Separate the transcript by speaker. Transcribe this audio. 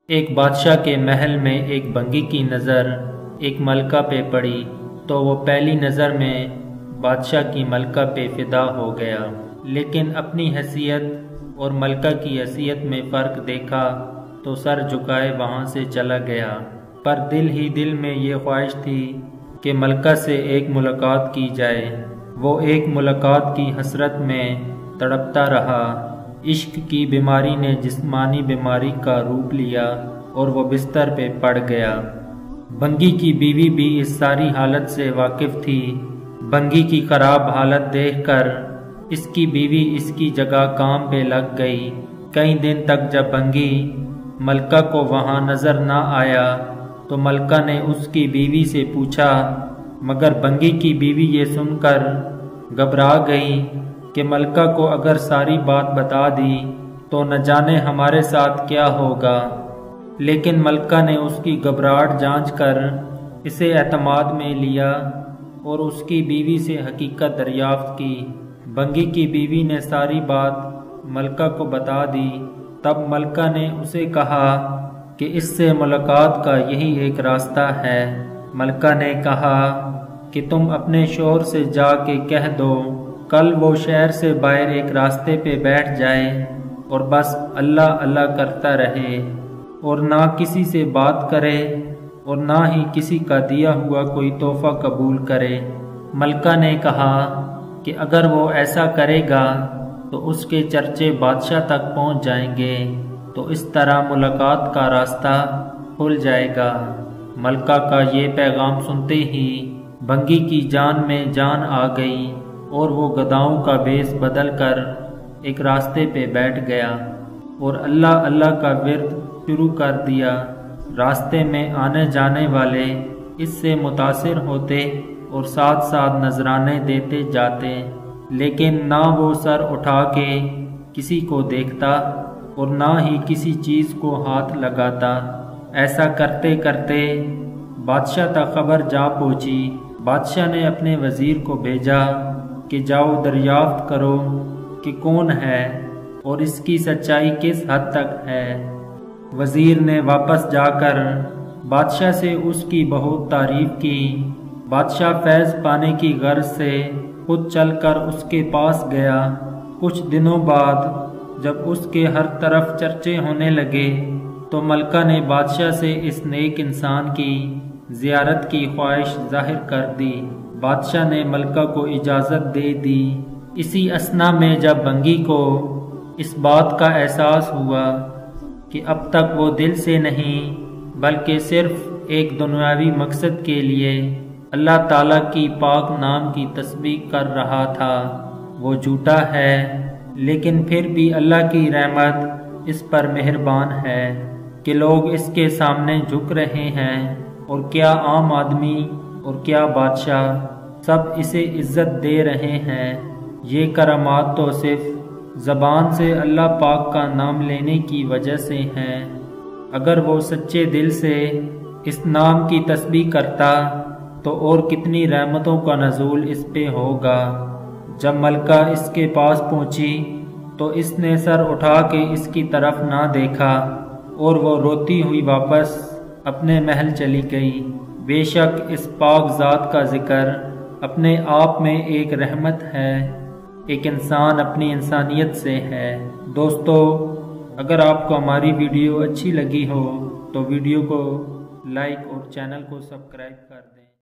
Speaker 1: ایک بادشاہ کے محل میں ایک بنگی کی نظر ایک ملکہ پہ پڑی تو وہ پہلی نظر میں بادشاہ کی ملکہ پہ فدا ہو گیا، لیکن اپنی حیثیت اور ملکہ کی حیثیت میں فرق دیکھا تو سر جھکائے وہاں سے چلا گیا۔ پر دل ہی دل میں یہ خواہش تھی کہ ملکہ سے ایک ملاقات کی جائے۔ وہ ایک ملاقات کی حسرت میں تڑپتا رہا۔ عشق کی بیماری نے جسمانی بیماری کا روپ لیا اور وہ بستر پہ پڑ گیا۔ بنگی کی بیوی بھی اس ساری حالت سے واقف تھی۔ بنگی کی خراب حالت دیکھ کر اس کی بیوی اس کی جگہ کام پہ لگ گئی۔ کئی دن تک جب بنگی ملکہ کو وہاں نظر نہ آیا تو ملکہ نے اس کی بیوی سے پوچھا، مگر بنگی کی بیوی یہ سن کر گھبرا گئی کہ ملکہ کو اگر ساری بات بتا دی تو نہ جانے ہمارے ساتھ کیا ہوگا۔ لیکن ملکہ نے اس کی گھبراہٹ جانچ کر اسے اعتماد میں لیا اور اس کی بیوی سے حقیقت دریافت کی۔ بنگی کی بیوی نے ساری بات ملکہ کو بتا دی۔ تب ملکہ نے اسے کہا کہ اس سے ملاقات کا یہی ایک راستہ ہے۔ ملکہ نے کہا کہ تم اپنے شوہر سے جا کے کہہ دو کل وہ شہر سے باہر ایک راستے پہ بیٹھ جائے اور بس اللہ اللہ کرتا رہے اور نہ کسی سے بات کرے اور نہ ہی کسی کا دیا ہوا کوئی تحفہ قبول کرے۔ ملکہ نے کہا کہ اگر وہ ایسا کرے گا تو اس کے چرچے بادشاہ تک پہنچ جائیں گے، تو اس طرح ملاقات کا راستہ کھل جائے گا۔ ملکہ کا یہ پیغام سنتے ہی بنگی کی جان میں جان آ گئی اور وہ گدھاؤں کا بھیس بدل کر ایک راستے پہ بیٹھ گیا اور اللہ اللہ کا ورد شروع کر دیا۔ راستے میں آنے جانے والے اس سے متاثر ہوتے اور ساتھ ساتھ نذرانے دیتے جاتے، لیکن نہ وہ سر اٹھا کے کسی کو دیکھتا اور نہ ہی کسی چیز کو ہاتھ لگاتا۔ ایسا کرتے کرتے بادشاہ تک خبر جا پہنچی۔ بادشاہ نے اپنے وزیر کو بھیجا کہ جاؤ دریافت کرو کہ کون ہے اور اس کی سچائی کس حد تک ہے۔ وزیر نے واپس جا کر بادشاہ سے اس کی بہت تعریف کی۔ بادشاہ فیض پانے کی غرض سے خود چل کر اس کے پاس گیا۔ کچھ دنوں بعد جب اس کے ہر طرف چرچے ہونے لگے تو ملکہ نے بادشاہ سے اس نیک انسان کی زیارت کی خواہش ظاہر کر دی۔ بادشاہ نے ملکہ کو اجازت دے دی۔ اسی اثنا میں جب بنگی کو اس بات کا احساس ہوا کہ اب تک وہ دل سے نہیں بلکہ صرف ایک دنیاوی مقصد کے لیے اللہ تعالیٰ کی پاک نام کی تسبیح کر رہا تھا، وہ جھوٹا ہے، لیکن پھر بھی اللہ کی رحمت اس پر مہربان ہے کہ لوگ اس کے سامنے جھک رہے ہیں، اور کیا عام آدمی اور کیا بادشاہ سب اسے عزت دے رہے ہیں۔ یہ کرامات تو صرف زبان سے اللہ پاک کا نام لینے کی وجہ سے ہیں۔ اگر وہ سچے دل سے اس نام کی تسبیح کرتا تو اور کتنی رحمتوں کا نزول اس پہ ہوگا۔ جب ملکہ اس کے پاس پہنچی تو اس نے سر اٹھا کے اس کی طرف نہ دیکھا اور وہ روتی ہوئی واپس اپنے محل چلی گئی۔ بے شک اس پاک ذات کا ذکر اپنے آپ میں ایک رحمت ہے، ایک انسان اپنی انسانیت سے ہے۔ دوستو، اگر آپ کو ہماری ویڈیو اچھی لگی ہو تو ویڈیو کو لائک اور چینل کو سبسکرائب کر دیں۔